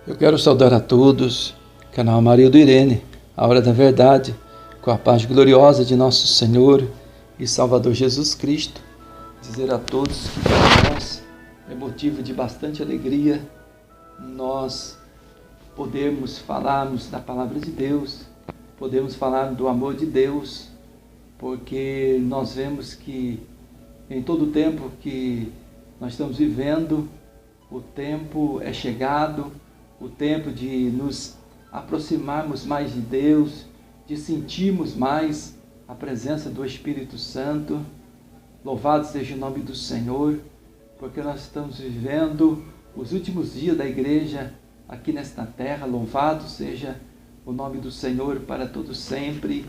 Eu quero saudar a todos, canal Maria do Irene, a hora da verdade, com a paz gloriosa de nosso Senhor e Salvador Jesus Cristo. Dizer a todos que para nós é motivo de bastante alegria nós podemos falarmos da palavra de Deus, podemos falar do amor de Deus, porque nós vemos que em todo o tempo que nós estamos vivendo, o tempo é chegado, o tempo de nos aproximarmos mais de Deus, de sentirmos mais a presença do Espírito Santo. Louvado seja o nome do Senhor, porque nós estamos vivendo os últimos dias da igreja aqui nesta terra. Louvado seja o nome do Senhor para todos sempre.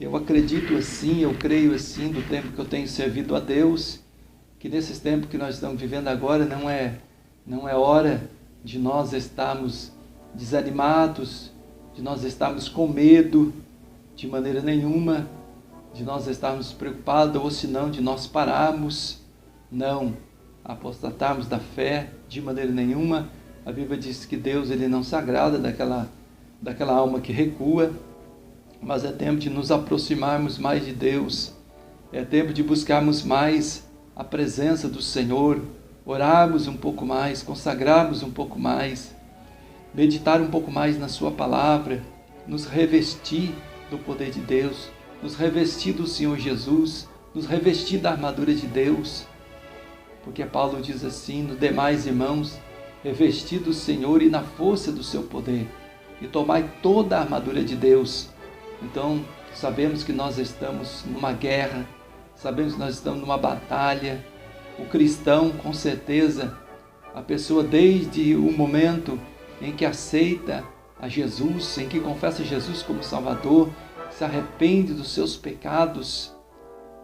Eu acredito assim, eu creio assim, do tempo que eu tenho servido a Deus, que nesses tempos que nós estamos vivendo agora não é hora de nós estarmos desanimados, de nós estarmos com medo, de maneira nenhuma, de nós estarmos preocupados, ou se não, de nós pararmos, não apostatarmos da fé, de maneira nenhuma. A Bíblia diz que Deus ele não se agrada daquela alma que recua, mas é tempo de nos aproximarmos mais de Deus, é tempo de buscarmos mais a presença do Senhor, orarmos um pouco mais, consagrarmos um pouco mais, meditar um pouco mais na sua palavra, nos revestir do poder de Deus, nos revestir do Senhor Jesus, nos revestir da armadura de Deus, porque Paulo diz assim: no demais, irmãos, revestir do Senhor e na força do seu poder, e tomai toda a armadura de Deus. Então, sabemos que nós estamos numa guerra, sabemos que nós estamos numa batalha. O cristão, com certeza, a pessoa desde o momento em que aceita a Jesus, em que confessa Jesus como Salvador, se arrepende dos seus pecados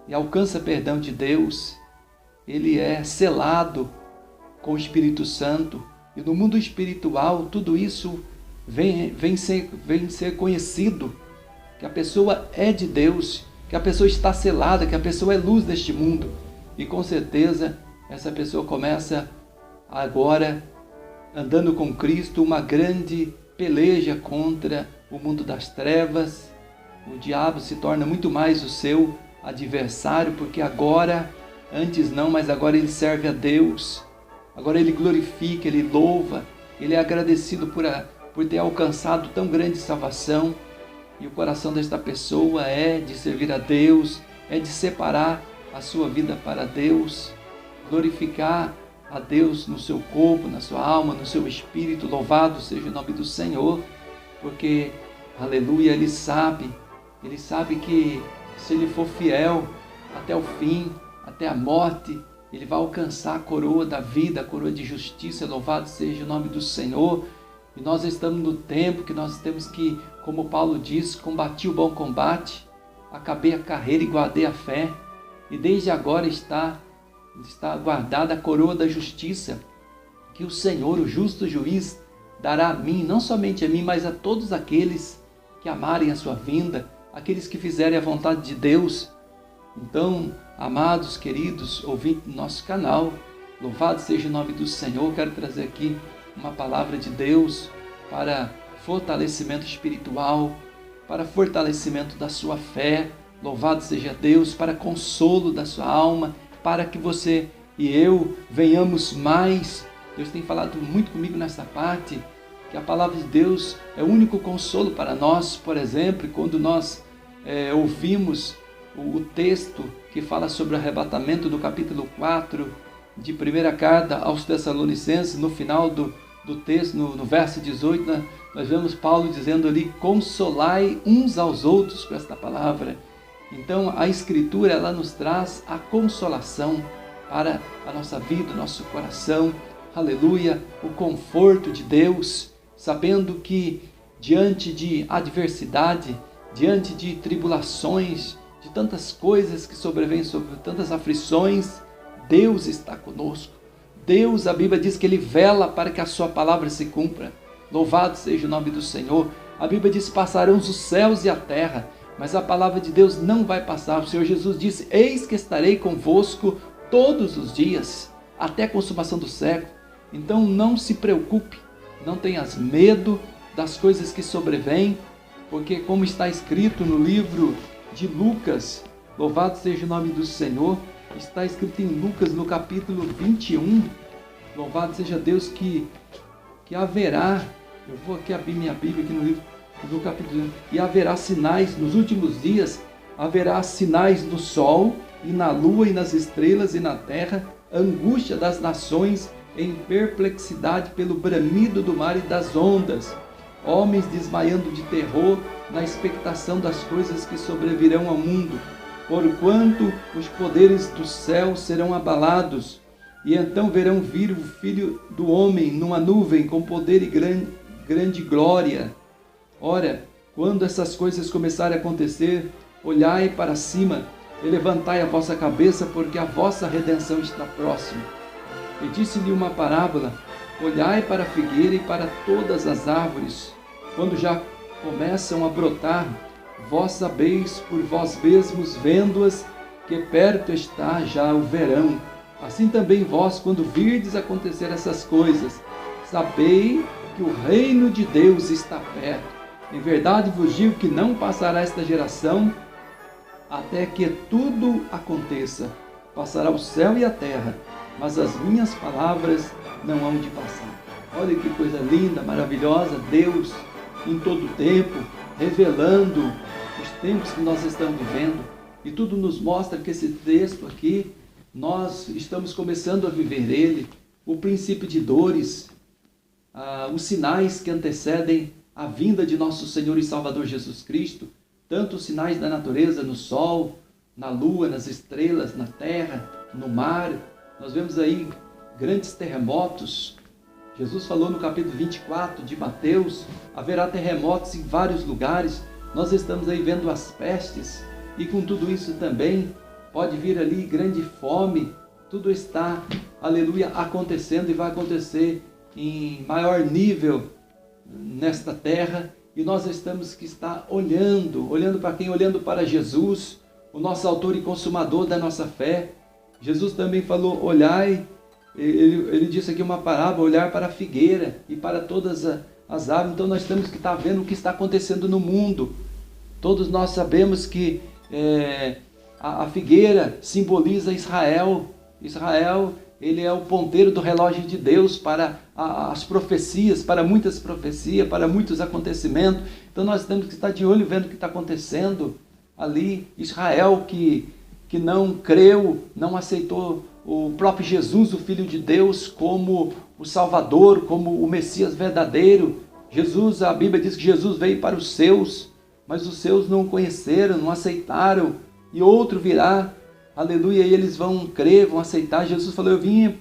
e alcança perdão de Deus, ele é selado com o Espírito Santo. E no mundo espiritual, tudo isso vem ser conhecido, que a pessoa é de Deus, que a pessoa está selada, que a pessoa é luz deste mundo. E com certeza essa pessoa começa agora, andando com Cristo, uma grande peleja contra o mundo das trevas. O diabo se torna muito mais o seu adversário, porque agora, antes não, mas agora ele serve a Deus. Agora ele glorifica, ele louva, ele é agradecido por ter alcançado tão grande salvação. E o coração desta pessoa é de servir a Deus, é de separar a sua vida para Deus, glorificar a Deus no seu corpo, na sua alma, no seu espírito. Louvado seja o nome do Senhor, porque, aleluia, Ele sabe que se Ele for fiel até o fim, até a morte, Ele vai alcançar a coroa da vida, a coroa de justiça. Louvado seja o nome do Senhor. E nós estamos no tempo que nós temos que, como Paulo diz, combati o bom combate, acabei a carreira e guardei a fé. E desde agora está guardada a coroa da justiça, que o Senhor, o justo juiz, dará a mim, não somente a mim, mas a todos aqueles que amarem a sua vinda, aqueles que fizerem a vontade de Deus. Então, amados, queridos, ouvintes do nosso canal, louvado seja o nome do Senhor. Quero trazer aqui uma palavra de Deus para fortalecimento espiritual, para fortalecimento da sua fé. Louvado seja Deus, para consolo da sua alma, para que você e eu venhamos mais. Deus tem falado muito comigo nessa parte, que a palavra de Deus é o único consolo para nós. Por exemplo, quando nós ouvimos o texto que fala sobre o arrebatamento do capítulo 4 de 1ª carta aos Tessalonicenses, no final do texto, no verso 18, nós vemos Paulo dizendo ali: consolai uns aos outros com esta palavra. Então a Escritura ela nos traz a consolação para a nossa vida, o nosso coração, aleluia, o conforto de Deus, sabendo que diante de adversidade, diante de tribulações, de tantas coisas que sobrevêm, sobre tantas aflições, Deus está conosco. Deus, a Bíblia diz que Ele vela para que a sua palavra se cumpra. Louvado seja o nome do Senhor. A Bíblia diz: passarão os céus e a terra, mas a palavra de Deus não vai passar. O Senhor Jesus disse: eis que estarei convosco todos os dias, até a consumação do século. Então não se preocupe, não tenhas medo das coisas que sobrevêm, porque como está escrito no livro de Lucas, louvado seja o nome do Senhor, está escrito em Lucas no capítulo 21, louvado seja Deus que haverá, eu vou aqui abrir minha Bíblia aqui no livro, no capítulo, e haverá sinais, nos últimos dias, haverá sinais no sol, e na lua, e nas estrelas, e na terra, angústia das nações, em perplexidade pelo bramido do mar e das ondas, homens desmaiando de terror, na expectação das coisas que sobrevirão ao mundo, porquanto os poderes do céu serão abalados, e então verão vir o Filho do Homem numa nuvem com poder e grande glória. Ora, quando essas coisas começarem a acontecer, olhai para cima e levantai a vossa cabeça, porque a vossa redenção está próxima. E disse-lhe uma parábola: olhai para a figueira e para todas as árvores, quando já começam a brotar, vós sabeis por vós mesmos, vendo-as, que perto está já o verão. Assim também vós, quando virdes acontecer essas coisas, sabei que o reino de Deus está perto. Em verdade vos digo que não passará esta geração até que tudo aconteça. Passará o céu e a terra, mas as minhas palavras não hão de passar. Olha que coisa linda, maravilhosa, Deus em todo o tempo, revelando os tempos que nós estamos vivendo. E tudo nos mostra que esse texto aqui, nós estamos começando a viver ele, o princípio de dores, os sinais que antecedem a vinda de nosso Senhor e Salvador Jesus Cristo, tanto os sinais da natureza, no sol, na lua, nas estrelas, na terra, no mar. Nós vemos aí grandes terremotos. Jesus falou no capítulo 24 de Mateus, haverá terremotos em vários lugares. Nós estamos aí vendo as pestes, e com tudo isso também pode vir ali grande fome. Tudo está, aleluia, acontecendo e vai acontecer em maior nível nesta terra. E nós temos que estar olhando para quem? Olhando para Jesus, o nosso autor e consumador da nossa fé. Jesus também falou, olhai, ele disse aqui uma parábola, olhar para a figueira e para todas as árvores. Então nós temos que estar vendo o que está acontecendo no mundo. Todos nós sabemos que a figueira simboliza Israel. Israel, ele é o ponteiro do relógio de Deus para as profecias, para muitas profecias, para muitos acontecimentos. Então nós temos que estar de olho vendo o que está acontecendo ali. Israel que não creu, não aceitou o próprio Jesus, o Filho de Deus, como o Salvador, como o Messias verdadeiro. Jesus, a Bíblia diz que Jesus veio para os seus, mas os seus não o conheceram, não aceitaram. E outro virá, aleluia, e eles vão crer, vão aceitar. Jesus falou, eu vim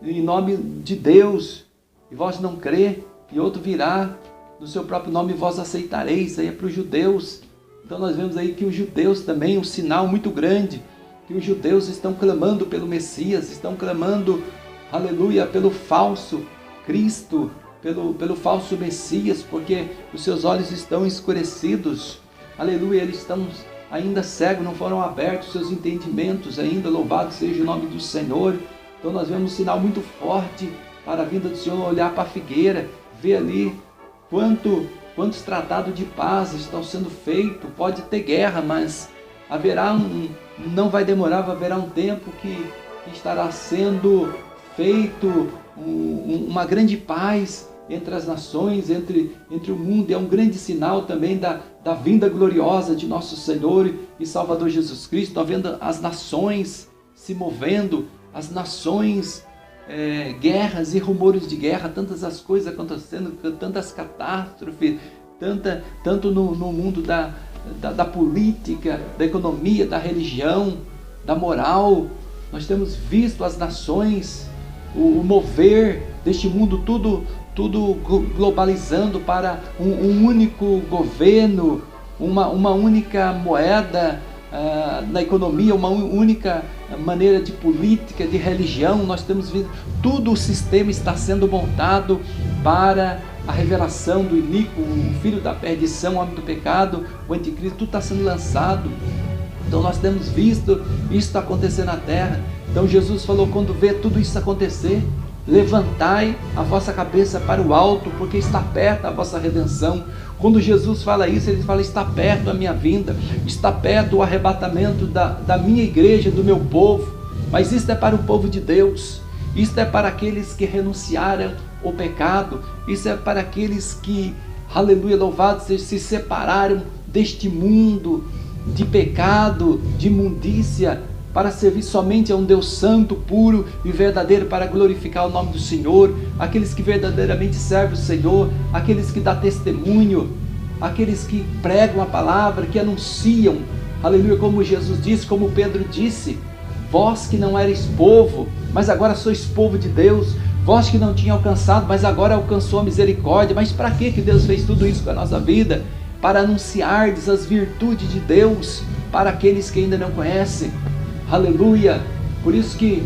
em nome de Deus, e vós não crê. E outro virá, no seu próprio nome vós aceitareis. Isso aí é para os judeus. Então nós vemos aí que os judeus também, um sinal muito grande, que os judeus estão clamando pelo Messias, estão clamando, aleluia, pelo falso Cristo, pelo falso Messias, porque os seus olhos estão escurecidos, aleluia, eles estão ainda cegos, não foram abertos seus entendimentos ainda, louvado seja o nome do Senhor. Então nós vemos um sinal muito forte para a vinda do Senhor, olhar para a figueira, ver ali quantos tratados de paz estão sendo feitos. Pode ter guerra, mas não vai demorar, haverá um tempo que estará sendo feito uma grande paz entre as nações, entre o mundo. É um grande sinal também da vinda gloriosa de nosso Senhor e Salvador Jesus Cristo. Estão vendo as nações se movendo, as nações, guerras e rumores de guerra, tantas as coisas acontecendo, tantas catástrofes, tanto no mundo da política, da economia, da religião, da moral. Nós temos visto as nações, o mover deste mundo, tudo globalizando para um único governo, uma única moeda na economia, uma única maneira de política, de religião. Nós temos visto, todo o sistema está sendo montado para a revelação do iníquo, o filho da perdição, o homem do pecado, o anticristo. Tudo está sendo lançado. Então nós temos visto isso acontecer na terra. Então Jesus falou, quando vê tudo isso acontecer, levantai a vossa cabeça para o alto, porque está perto a vossa redenção. Quando Jesus fala isso, ele fala, está perto a minha vinda, está perto o arrebatamento da minha igreja, do meu povo. Mas isso é para o povo de Deus, isso é para aqueles que renunciaram ao pecado, isso é para aqueles que, aleluia, louvado seja, se separaram deste mundo de pecado, de imundícia, para servir somente a um Deus santo, puro e verdadeiro, para glorificar o nome do Senhor, aqueles que verdadeiramente servem o Senhor, aqueles que dão testemunho, aqueles que pregam a palavra, que anunciam, aleluia, como Jesus disse, como Pedro disse, vós que não erais povo, mas agora sois povo de Deus, vós que não tinha alcançado, mas agora alcançou a misericórdia. Mas para que Deus fez tudo isso com a nossa vida? Para anunciardes as virtudes de Deus para aqueles que ainda não conhecem. Aleluia! Por isso que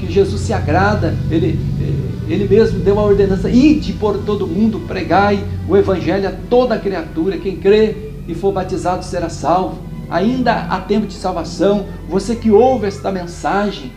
Jesus se agrada, ele mesmo deu a ordenança, ide por todo mundo, pregai o evangelho a toda criatura, quem crê e for batizado será salvo. Ainda há tempo de salvação, você que ouve esta mensagem,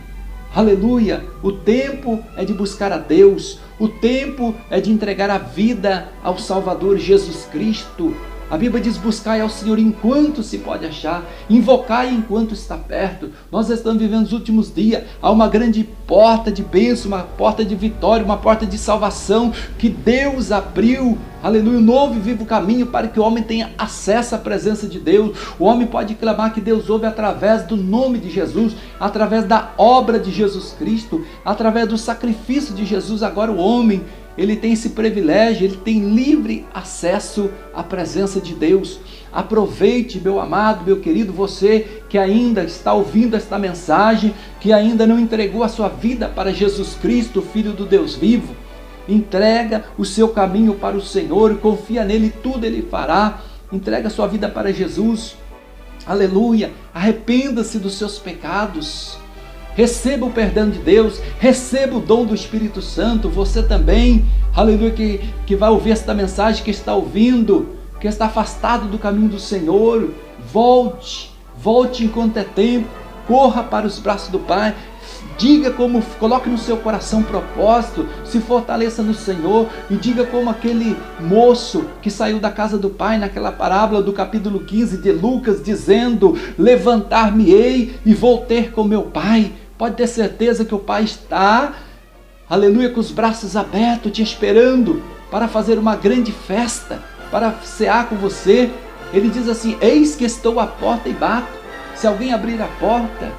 aleluia, o tempo é de buscar a Deus, o tempo é de entregar a vida ao Salvador Jesus Cristo. A Bíblia diz, buscai ao Senhor enquanto se pode achar, invocai enquanto está perto. Nós estamos vivendo os últimos dias, há uma grande porta de bênção, uma porta de vitória, uma porta de salvação, que Deus abriu, aleluia, um novo e vivo caminho para que o homem tenha acesso à presença de Deus. O homem pode clamar que Deus ouve através do nome de Jesus, através da obra de Jesus Cristo, através do sacrifício de Jesus. Agora o homem, ele tem esse privilégio, ele tem livre acesso à presença de Deus. Aproveite, meu amado, meu querido, você que ainda está ouvindo esta mensagem, que ainda não entregou a sua vida para Jesus Cristo, Filho do Deus vivo. Entrega o seu caminho para o Senhor, confia nele, tudo ele fará. Entrega a sua vida para Jesus. Aleluia, arrependa-se dos seus pecados. Receba o perdão de Deus, receba o dom do Espírito Santo. Você também, aleluia, que vai ouvir esta mensagem, que está ouvindo, que está afastado do caminho do Senhor, volte enquanto é tempo, corra para os braços do Pai, diga como, coloque no seu coração propósito, se fortaleça no Senhor e diga como aquele moço que saiu da casa do Pai naquela parábola do capítulo 15 de Lucas, dizendo, levantar-me-ei e vou ter com meu Pai. Pode ter certeza que o Pai está, aleluia, com os braços abertos, te esperando para fazer uma grande festa, para cear com você. Ele diz assim, eis que estou à porta e bato, se alguém abrir a porta,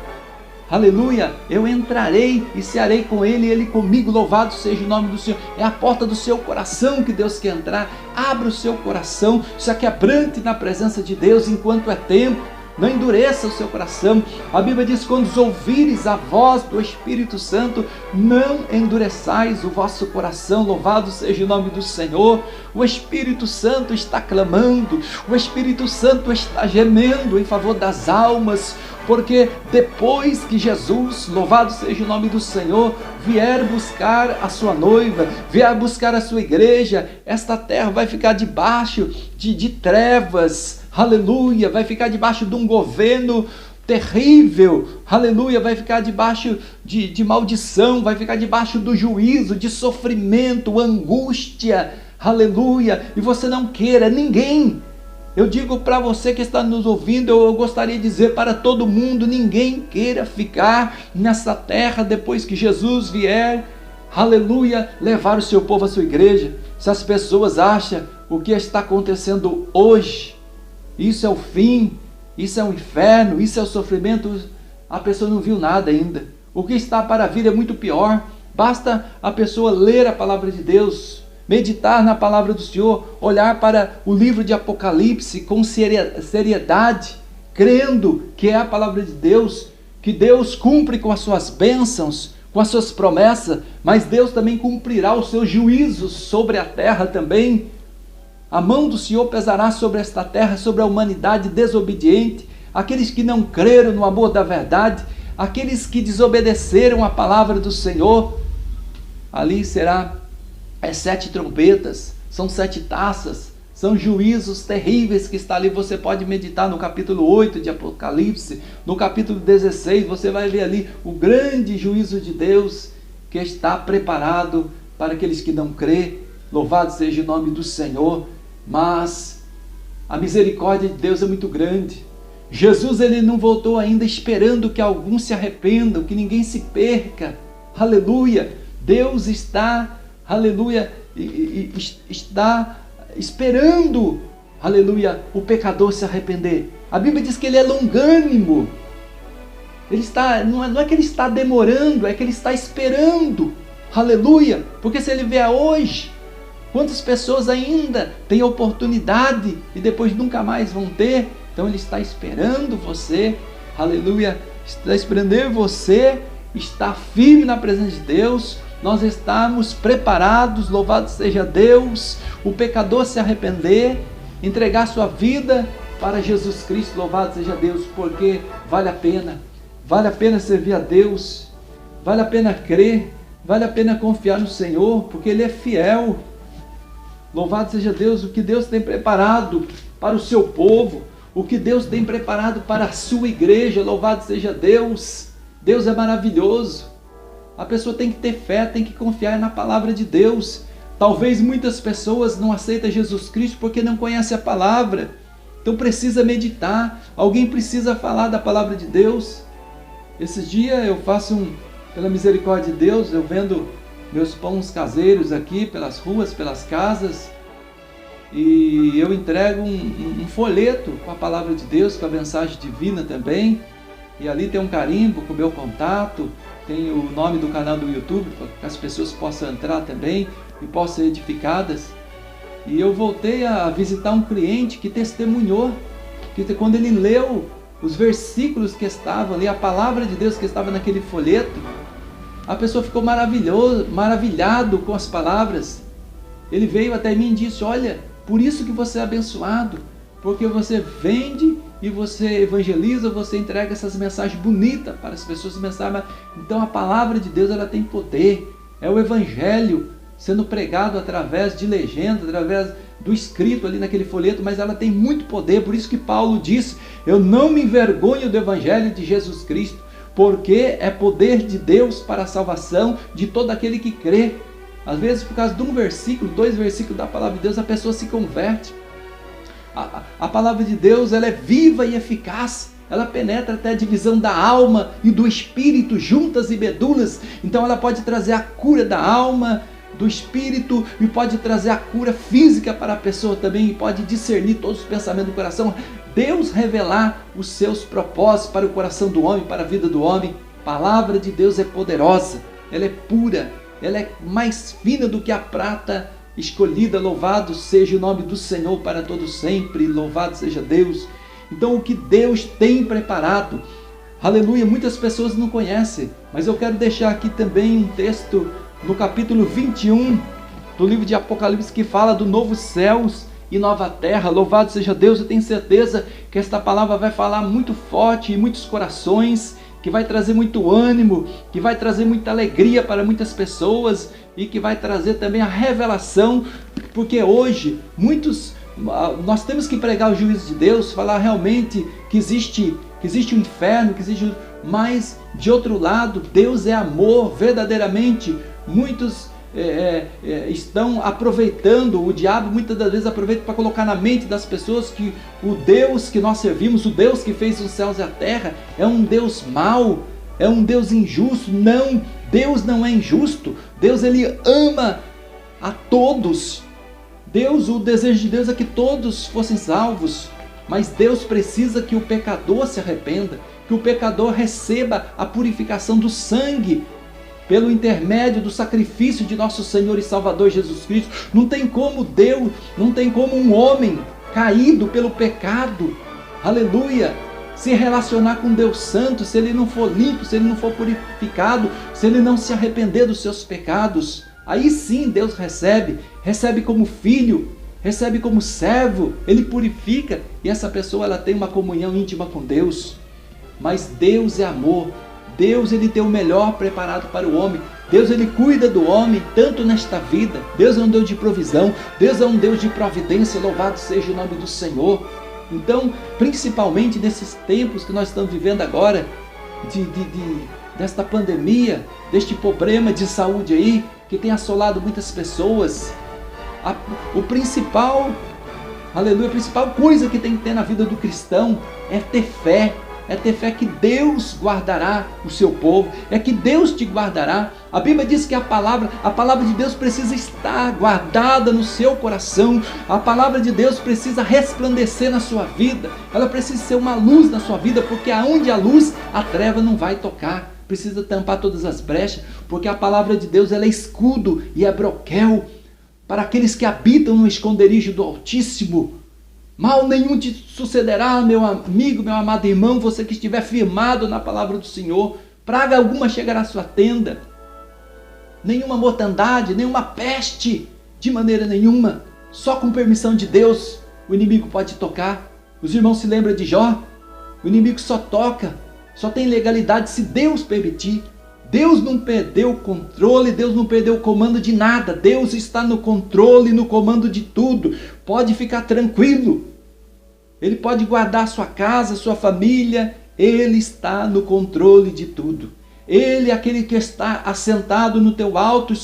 aleluia, eu entrarei e cearei com ele e ele comigo, louvado seja o nome do Senhor. É a porta do seu coração que Deus quer entrar. Abra o seu coração, se aquebrante na presença de Deus enquanto é tempo. Não endureça o seu coração. A Bíblia diz, quando ouvires a voz do Espírito Santo, não endureçais o vosso coração. Louvado seja o nome do Senhor. O Espírito Santo está clamando, o Espírito Santo está gemendo em favor das almas, porque depois que Jesus, louvado seja o nome do Senhor, vier buscar a sua noiva, vier buscar a sua igreja, esta terra vai ficar debaixo de trevas, aleluia, vai ficar debaixo de um governo terrível, aleluia, vai ficar debaixo de maldição, vai ficar debaixo do juízo, de sofrimento, angústia, aleluia, e você não queira, ninguém, eu digo para você que está nos ouvindo, eu gostaria de dizer para todo mundo, ninguém queira ficar nessa terra depois que Jesus vier, aleluia, levar o seu povo à sua igreja. Se as pessoas acham o que está acontecendo hoje, isso é o fim, isso é o inferno, isso é o sofrimento, a pessoa não viu nada ainda. O que está para vir é muito pior. Basta a pessoa ler a palavra de Deus, meditar na palavra do Senhor, olhar para o livro de Apocalipse com seriedade, crendo que é a palavra de Deus, que Deus cumpre com as suas bênçãos, com as suas promessas, mas Deus também cumprirá os seus juízos sobre a terra também. A mão do Senhor pesará sobre esta terra, sobre a humanidade desobediente, aqueles que não creram no amor da verdade, aqueles que desobedeceram a palavra do Senhor. Ali será 7 trombetas, são 7 taças, são juízos terríveis que está ali. Você pode meditar no capítulo 8 de Apocalipse, no capítulo 16, você vai ver ali o grande juízo de Deus, que está preparado para aqueles que não crê. Louvado seja o nome do Senhor. Mas a misericórdia de Deus é muito grande. Jesus, ele não voltou ainda esperando que alguns se arrependam, que ninguém se perca. Aleluia! Deus está, aleluia, está esperando, aleluia, o pecador se arrepender. A Bíblia diz que ele é longânimo. Ele está, não é que ele está demorando, é que ele está esperando. Aleluia! Porque se ele vier hoje, quantas pessoas ainda têm oportunidade e depois nunca mais vão ter? Então ele está esperando você, aleluia, está esperando você, está firme na presença de Deus. Nós estamos preparados, louvado seja Deus, o pecador se arrepender, entregar sua vida para Jesus Cristo, louvado seja Deus, porque vale a pena servir a Deus, vale a pena crer, vale a pena confiar no Senhor, porque Ele é fiel. Louvado seja Deus, o que Deus tem preparado para o seu povo, o que Deus tem preparado para a sua igreja, louvado seja Deus. Deus é maravilhoso. A pessoa tem que ter fé, tem que confiar na palavra de Deus. Talvez muitas pessoas não aceitem Jesus Cristo porque não conhecem a palavra. Então precisa meditar, alguém precisa falar da palavra de Deus. Esses dias eu faço pela misericórdia de Deus, eu vendo meus pães caseiros aqui pelas ruas, pelas casas, e eu entrego um folheto com a palavra de Deus, com a mensagem divina também, e ali tem um carimbo com o meu contato, tem o nome do canal do YouTube, para que as pessoas possam entrar também e possam ser edificadas. E eu voltei a visitar um cliente que testemunhou, que quando ele leu os versículos que estavam ali, a palavra de Deus que estava naquele folheto, a pessoa ficou maravilhado com as palavras. Ele veio até mim e disse: olha, por isso que você é abençoado, porque você vende e você evangeliza, você entrega essas mensagens bonitas para as pessoas. Então a palavra de Deus, ela tem poder, é o evangelho sendo pregado através de legenda, através do escrito ali naquele folheto, mas ela tem muito poder. Por isso que Paulo diz: eu não me envergonho do evangelho de Jesus Cristo, porque é poder de Deus para a salvação de todo aquele que crê. Às vezes, por causa de um versículo, 2 versículos da palavra de Deus, a pessoa se converte. A palavra de Deus, ela é viva e eficaz. Ela penetra até a divisão da alma e do espírito, juntas e medulas. Então ela pode trazer a cura da alma, do espírito, e pode trazer a cura física para a pessoa também, e pode discernir todos os pensamentos do coração. Deus revelar os seus propósitos para o coração do homem, para a vida do homem. A palavra de Deus é poderosa, ela é pura, ela é mais fina do que a prata escolhida. Louvado seja o nome do Senhor para todos sempre, louvado seja Deus. Então o que Deus tem preparado, aleluia, muitas pessoas não conhecem, mas eu quero deixar aqui também um texto no capítulo 21 do livro de Apocalipse, que fala do novo céus e nova terra. Louvado seja Deus. Eu tenho certeza que esta palavra vai falar muito forte em muitos corações, que vai trazer muito ânimo, que vai trazer muita alegria para muitas pessoas, e que vai trazer também a revelação, porque hoje nós temos que pregar o juízo de Deus, falar realmente que existe um inferno, que existe, mas de outro lado, Deus é amor verdadeiramente. Muitos estão aproveitando, o diabo muitas das vezes aproveita para colocar na mente das pessoas que o Deus que nós servimos, o Deus que fez os céus e a terra, é um Deus mau, é um Deus injusto. Não, Deus não é injusto. Deus, ele ama a todos. O desejo de Deus é que todos fossem salvos, mas Deus precisa que o pecador se arrependa, que o pecador receba a purificação do sangue pelo intermédio do sacrifício de nosso Senhor e Salvador Jesus Cristo. Não tem como um homem caído pelo pecado, aleluia, se relacionar com Deus Santo, se ele não for limpo, se ele não for purificado, se ele não se arrepender dos seus pecados. Aí sim Deus recebe como filho, recebe como servo, ele purifica, e essa pessoa, ela tem uma comunhão íntima com Deus. Mas Deus é amor. Deus, ele tem o melhor preparado para o homem. Deus, ele cuida do homem tanto nesta vida. Deus é um Deus de provisão, Deus é um Deus de providência. Louvado seja o nome do Senhor. Então, principalmente nesses tempos que nós estamos vivendo agora, desta pandemia, deste problema de saúde aí, que tem assolado muitas pessoas. O principal, aleluia, a principal coisa que tem que ter na vida do cristão é ter fé. É ter fé que Deus guardará o seu povo, é que Deus te guardará. A Bíblia diz que a palavra de Deus precisa estar guardada no seu coração. A palavra de Deus precisa resplandecer na sua vida. Ela precisa ser uma luz na sua vida, porque aonde há luz, a treva não vai tocar. Precisa tampar todas as brechas, porque a palavra de Deus ela é escudo e é broquel para aqueles que habitam no esconderijo do Altíssimo. Mal nenhum te sucederá, meu amigo, meu amado irmão, você que estiver firmado na palavra do Senhor. Praga alguma chegará à sua tenda. Nenhuma mortandade, nenhuma peste, de maneira nenhuma. Só com permissão de Deus o inimigo pode tocar. Os irmãos se lembram de Jó? O inimigo só toca, só tem legalidade se Deus permitir. Deus não perdeu o controle, Deus não perdeu o comando de nada. Deus está no controle, no comando de tudo. Pode ficar tranquilo. Ele pode guardar sua casa, sua família. Ele está no controle de tudo. Ele é aquele que está assentado no teu alto e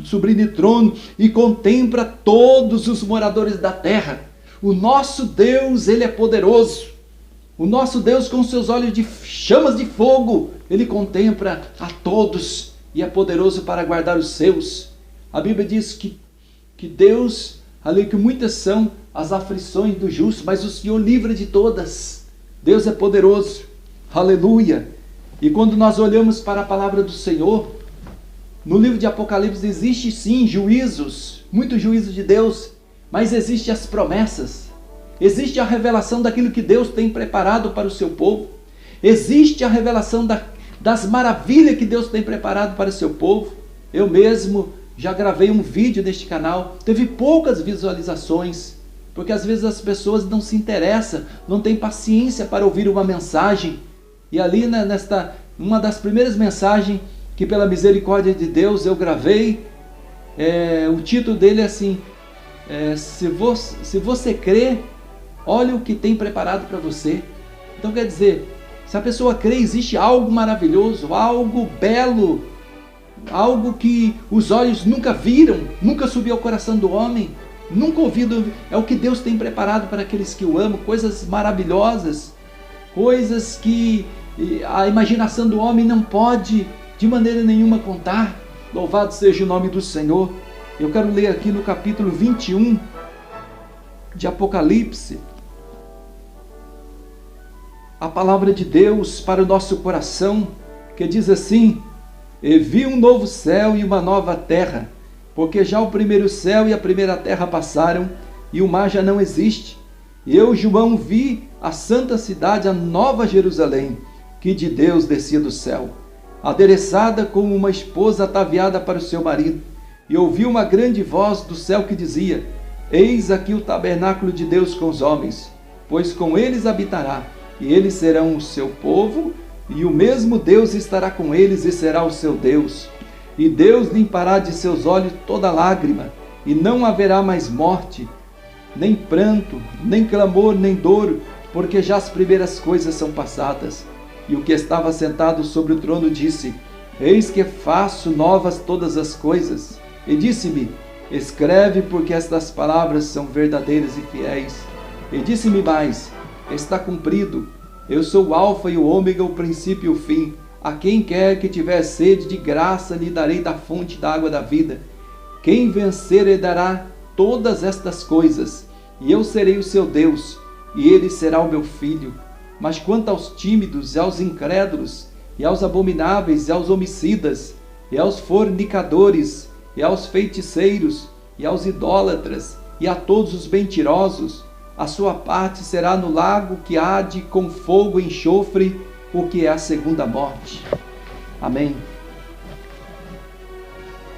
sublime trono e contempla todos os moradores da terra. O nosso Deus, Ele é poderoso. O nosso Deus, com seus olhos de chamas de fogo, Ele contempla a todos e é poderoso para guardar os seus. A Bíblia diz que Deus, ali que muitas são as aflições do justo, mas o Senhor livra de todas. Deus é poderoso. Aleluia! E quando nós olhamos para a palavra do Senhor, no livro de Apocalipse existe sim juízos, muitos juízos de Deus, mas existem as promessas. Existe a revelação daquilo que Deus tem preparado para o seu povo. Existe a revelação das maravilhas que Deus tem preparado para o seu povo. Eu mesmo já gravei um vídeo neste canal. Teve poucas visualizações, porque às vezes as pessoas não se interessam, não têm paciência para ouvir uma mensagem. E ali uma das primeiras mensagens que pela misericórdia de Deus eu gravei, o título dele é assim, se você crê, olha o que tem preparado para você. Então quer dizer, se a pessoa crê, existe algo maravilhoso, algo belo, algo que os olhos nunca viram, nunca subiu ao coração do homem, nunca ouvido, é o que Deus tem preparado para aqueles que o amam, coisas maravilhosas, coisas que a imaginação do homem não pode de maneira nenhuma contar. Louvado seja o nome do Senhor. Eu quero ler aqui no capítulo 21 de Apocalipse, a palavra de Deus para o nosso coração, que diz assim: e vi um novo céu e uma nova terra, porque já o primeiro céu e a primeira terra passaram, e o mar já não existe. E eu, João, vi a santa cidade, a nova Jerusalém, que de Deus descia do céu, adereçada como uma esposa ataviada para o seu marido. E ouvi uma grande voz do céu que dizia: eis aqui o tabernáculo de Deus com os homens, pois com eles habitará, e eles serão o seu povo, e o mesmo Deus estará com eles e será o seu Deus. E Deus limpará de seus olhos toda lágrima, e não haverá mais morte, nem pranto, nem clamor, nem dor, porque já as primeiras coisas são passadas. E o que estava sentado sobre o trono disse: eis que faço novas todas as coisas. E disse-me: escreve, porque estas palavras são verdadeiras e fiéis. E disse-me mais: está cumprido. Eu sou o alfa e o ômega, o princípio e o fim. A quem quer que tiver sede, de graça lhe darei da fonte da água da vida. Quem vencer herdará todas estas coisas, e eu serei o seu Deus, e ele será o meu filho. Mas quanto aos tímidos, e aos incrédulos, e aos abomináveis, e aos homicidas, e aos fornicadores, e aos feiticeiros, e aos idólatras, e a todos os mentirosos, a sua parte será no lago que arde com fogo e enxofre, o que é a segunda morte. Amém.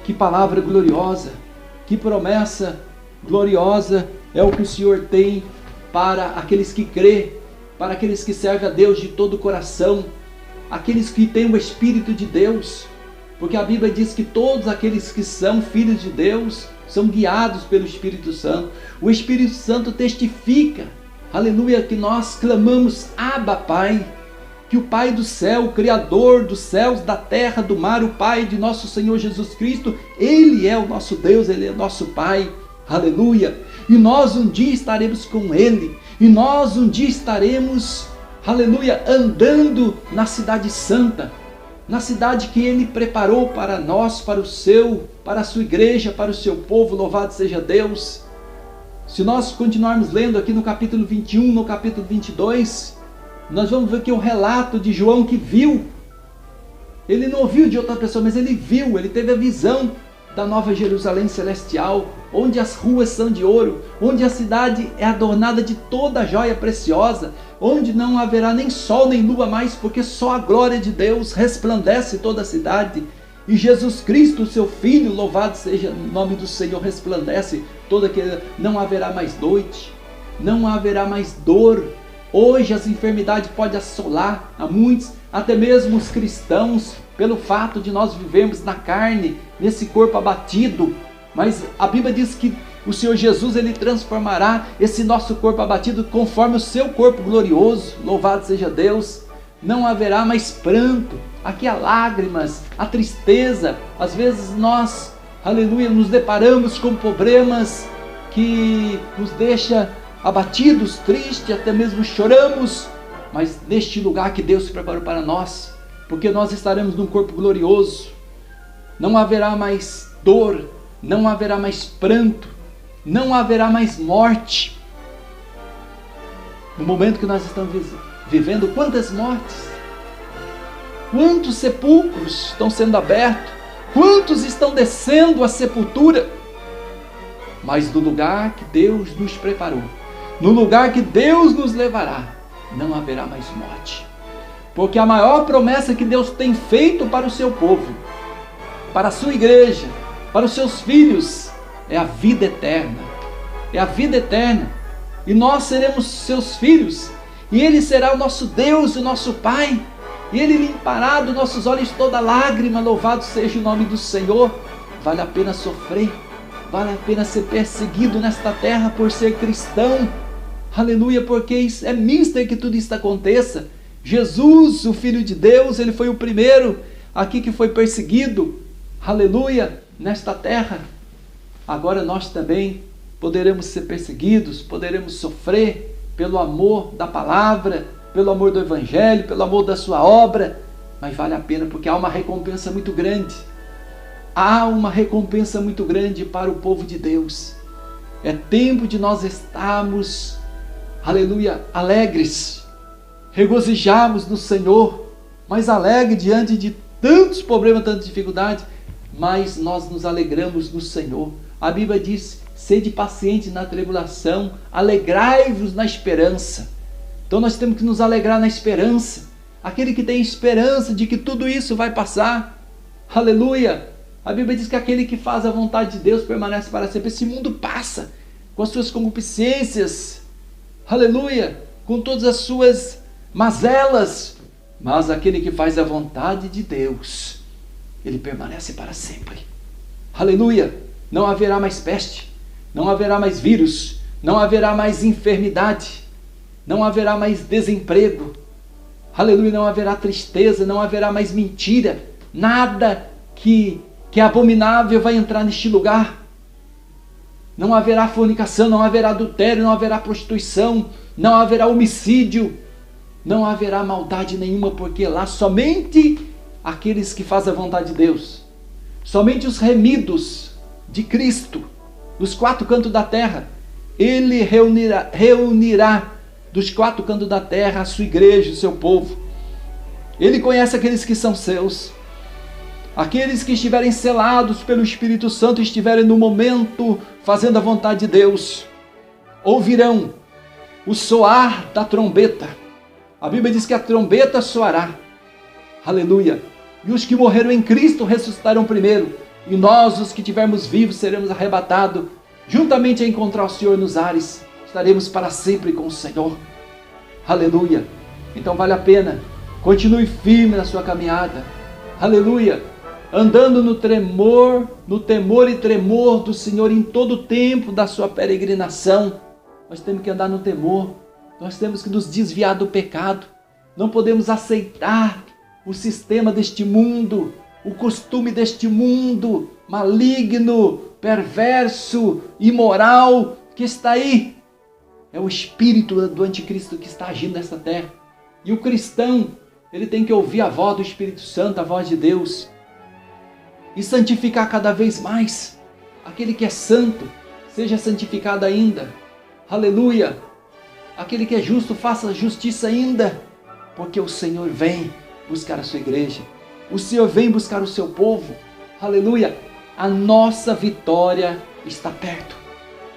Que palavra gloriosa, que promessa gloriosa é o que o Senhor tem para aqueles que crê, para aqueles que servem a Deus de todo o coração, aqueles que têm o Espírito de Deus, porque a Bíblia diz que todos aqueles que são filhos de Deus são guiados pelo Espírito Santo. O Espírito Santo testifica, aleluia, que nós clamamos: Abba, Pai. que o Pai do céu, o Criador dos céus, da terra, do mar, o Pai de nosso Senhor Jesus Cristo, Ele é o nosso Deus, Ele é nosso Pai. Aleluia! E nós um dia estaremos com Ele, e nós um dia estaremos, aleluia, andando na cidade santa, na cidade que Ele preparou para nós, para a sua igreja, para o seu povo. Louvado seja Deus! Se nós continuarmos lendo aqui no capítulo 21, no capítulo 22, nós vamos ver que o relato de João que viu, ele não ouviu de outra pessoa, mas ele viu, ele teve a visão da Nova Jerusalém celestial, onde as ruas são de ouro, onde a cidade é adornada de toda joia preciosa, onde não haverá nem sol nem lua mais, porque só a glória de Deus resplandece toda a cidade. E Jesus Cristo, seu Filho, louvado seja o nome do Senhor, resplandece toda aquela. Não haverá mais noite, não haverá mais dor. Hoje as enfermidades podem assolar a muitos, até mesmo os cristãos, pelo fato de nós vivermos na carne, nesse corpo abatido. Mas a Bíblia diz que o Senhor Jesus, Ele transformará esse nosso corpo abatido conforme o seu corpo glorioso. Louvado seja Deus! Não haverá mais pranto, aqui há lágrimas, há tristeza. Às vezes nós, aleluia, nos deparamos com problemas que nos deixam abatidos, tristes, até mesmo choramos. Mas neste lugar que Deus preparou para nós, porque nós estaremos num corpo glorioso, não haverá mais dor, não haverá mais pranto, não haverá mais morte. No momento que nós estamos vivendo, quantas mortes, quantos sepulcros estão sendo abertos, quantos estão descendo à sepultura. Mas no lugar que Deus nos preparou, no lugar que Deus nos levará, não haverá mais morte. Porque a maior promessa que Deus tem feito para o seu povo, para a sua igreja, para os seus filhos, é a vida eterna. É a vida eterna. E nós seremos seus filhos. E Ele será o nosso Deus, o nosso Pai. E Ele limpará dos nossos olhos toda lágrima. Louvado seja o nome do Senhor. Vale a pena sofrer. Vale a pena ser perseguido nesta terra por ser cristão. Aleluia, porque é mister que tudo isso aconteça. Jesus, o Filho de Deus, Ele foi o primeiro aqui que foi perseguido. Aleluia, nesta terra. Agora nós também poderemos ser perseguidos, poderemos sofrer pelo amor da palavra, pelo amor do Evangelho, pelo amor da sua obra. Mas vale a pena, porque há uma recompensa muito grande. Há uma recompensa muito grande para o povo de Deus. É tempo de nós estarmos, aleluia, alegres, regozijarmos no Senhor, mas alegre diante de tantos problemas, tantas dificuldades, mas nós nos alegramos no Senhor. A Bíblia diz: sede pacientes na tribulação, alegrai-vos na esperança. Então nós temos que nos alegrar na esperança. Aquele que tem esperança de que tudo isso vai passar, aleluia. A Bíblia diz que aquele que faz a vontade de Deus permanece para sempre. Esse mundo passa com as suas concupiscências, aleluia, com todas as suas mazelas, mas aquele que faz a vontade de Deus, ele permanece para sempre. Aleluia. Não haverá mais peste, não haverá mais vírus, não haverá mais enfermidade, não haverá mais desemprego, aleluia, não haverá tristeza, não haverá mais mentira, nada que é abominável vai entrar neste lugar. Não haverá fornicação, não haverá adultério, não haverá prostituição, não haverá homicídio, não haverá maldade nenhuma, porque lá somente aqueles que fazem a vontade de Deus, somente os remidos de Cristo, dos quatro cantos da terra, Ele reunirá dos quatro cantos da terra a sua igreja, o seu povo. Ele conhece aqueles que são seus. Aqueles que estiverem selados pelo Espírito Santo, estiverem no momento fazendo a vontade de Deus, ouvirão o soar da trombeta. A Bíblia diz que a trombeta soará. Aleluia. E os que morreram em Cristo ressuscitarão primeiro. E nós, os que estivermos vivos, seremos arrebatados, juntamente a encontrar o Senhor nos ares. Estaremos para sempre com o Senhor. Aleluia. Então vale a pena. Continue firme na sua caminhada. Aleluia. Andando no temor e tremor do Senhor em todo o tempo da sua peregrinação. Nós temos que andar no temor. Nós temos que nos desviar do pecado. Não podemos aceitar o sistema deste mundo, o costume deste mundo maligno, perverso, imoral que está aí. É o espírito do anticristo que está agindo nesta terra. E o cristão, ele tem que ouvir a voz do Espírito Santo, a voz de Deus, e santificar cada vez mais. Aquele que é santo, seja santificado ainda. Aleluia! Aquele que é justo, faça justiça ainda, porque o Senhor vem buscar a sua igreja. O Senhor vem buscar o seu povo. Aleluia! A nossa vitória está perto.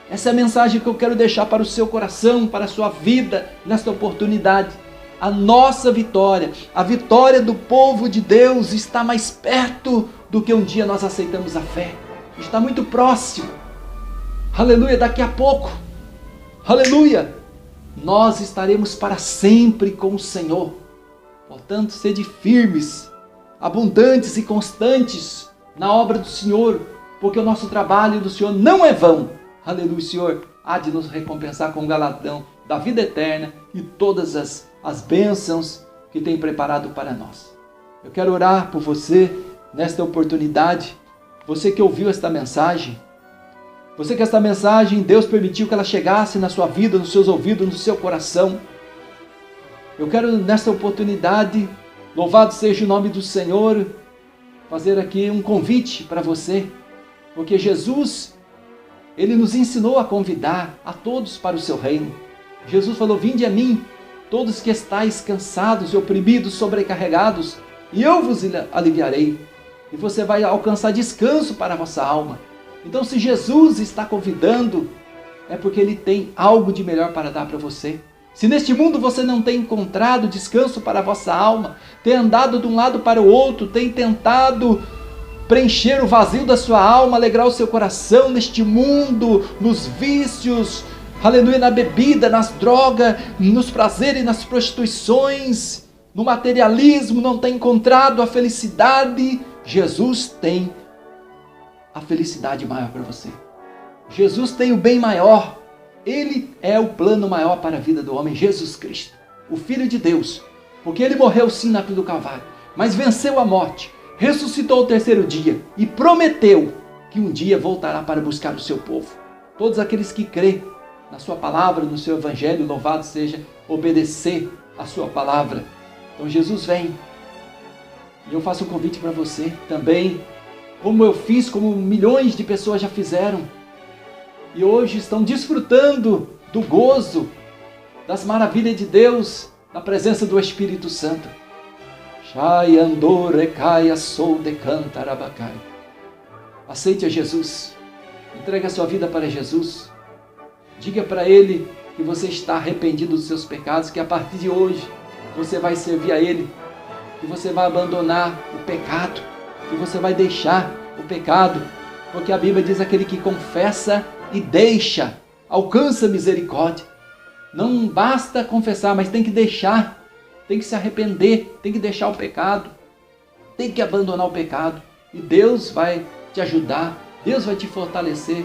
Essa é a mensagem que eu quero deixar para o seu coração, para a sua vida, nesta oportunidade. A nossa vitória, a vitória do povo de Deus está mais perto do que um dia nós aceitamos a fé. Está muito próximo. Aleluia, daqui a pouco. Aleluia, nós estaremos para sempre com o Senhor. Portanto, sede firmes, abundantes e constantes na obra do Senhor, porque o nosso trabalho do Senhor não é vão. Aleluia, o Senhor há de nos recompensar com o galardão da vida eterna e todas as bênçãos que tem preparado para nós. Eu quero orar por você nesta oportunidade, você que ouviu esta mensagem, você que esta mensagem, Deus permitiu que ela chegasse na sua vida, nos seus ouvidos, no seu coração. Eu quero nesta oportunidade, louvado seja o nome do Senhor, fazer aqui um convite para você, porque Jesus, Ele nos ensinou a convidar a todos para o seu reino. Jesus falou: vinde a mim, todos que estáis cansados e oprimidos, sobrecarregados, e eu vos aliviarei. E você vai alcançar descanso para a vossa alma. Então, se Jesus está convidando, é porque Ele tem algo de melhor para dar para você. Se neste mundo você não tem encontrado descanso para a vossa alma, tem andado de um lado para o outro, tem tentado preencher o vazio da sua alma, alegrar o seu coração neste mundo, nos vícios, aleluia, na bebida, nas drogas, nos prazeres, nas prostituições, no materialismo, não tem encontrado a felicidade, Jesus tem a felicidade maior para você. Jesus tem o bem maior. Ele é o plano maior para a vida do homem, Jesus Cristo, o Filho de Deus, porque Ele morreu sim na cruz do Calvário, mas venceu a morte, ressuscitou ao terceiro dia e prometeu que um dia voltará para buscar o seu povo. Todos aqueles que crêem na sua palavra, no seu evangelho, louvado seja, obedecer a sua palavra. Então Jesus vem. E eu faço um convite para você também, como eu fiz, como milhões de pessoas já fizeram, e hoje estão desfrutando do gozo, das maravilhas de Deus, na presença do Espírito Santo. Aceite a Jesus, entregue a sua vida para Jesus, diga para Ele que você está arrependido dos seus pecados, que a partir de hoje você vai servir a Ele, que você vai abandonar o pecado, que você vai deixar o pecado, porque a Bíblia diz: aquele que confessa e deixa, alcança misericórdia. Não basta confessar, mas tem que deixar, tem que se arrepender, tem que deixar o pecado, tem que abandonar o pecado, e Deus vai te ajudar, Deus vai te fortalecer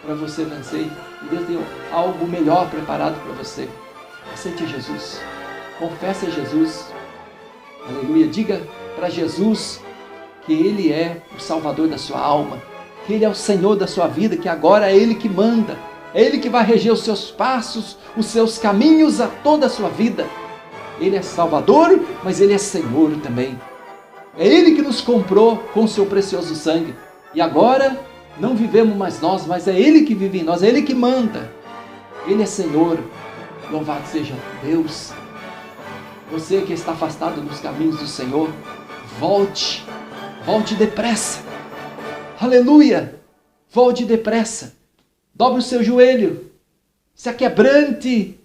para você vencer, e Deus tem algo melhor preparado para você. Aceite Jesus, confesse a Jesus, aleluia, diga para Jesus que Ele é o Salvador da sua alma, que Ele é o Senhor da sua vida, que agora é Ele que manda, é Ele que vai reger os seus passos, os seus caminhos, a toda a sua vida. Ele é Salvador, mas Ele é Senhor também. É Ele que nos comprou com o seu precioso sangue, e agora não vivemos mais nós, mas é Ele que vive em nós, é Ele que manda. Ele é Senhor, louvado seja Deus. Você que está afastado dos caminhos do Senhor, volte depressa, aleluia, volte depressa, dobre o seu joelho, se aquebrante,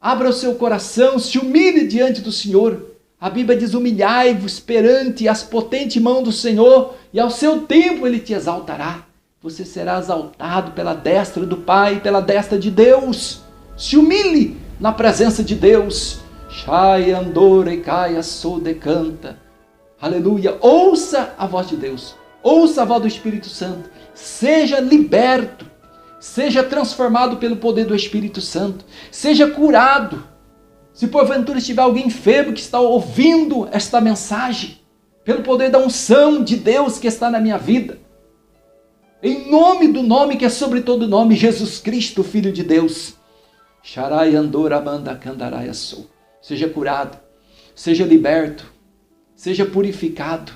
abra o seu coração, se humilhe diante do Senhor. A Bíblia diz: humilhai-vos perante as potentes mãos do Senhor, e ao seu tempo Ele te exaltará. Você será exaltado pela destra do Pai, pela destra de Deus. Se humilhe na presença de Deus. Shai andore caia sou decanta. Aleluia, ouça a voz de Deus, ouça a voz do Espírito Santo, seja liberto, seja transformado pelo poder do Espírito Santo, seja curado, Se porventura estiver alguém enfermo que está ouvindo esta mensagem, pelo poder da unção de Deus que está na minha vida, em nome do nome que é sobre todo nome, Jesus Cristo, Filho de Deus, seja curado, seja liberto, seja purificado,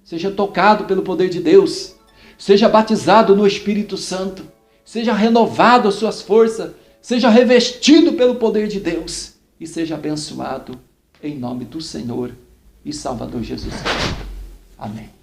seja tocado pelo poder de Deus, seja batizado no Espírito Santo, seja renovado as suas forças, seja revestido pelo poder de Deus e seja abençoado em nome do Senhor e Salvador Jesus Cristo. Amém.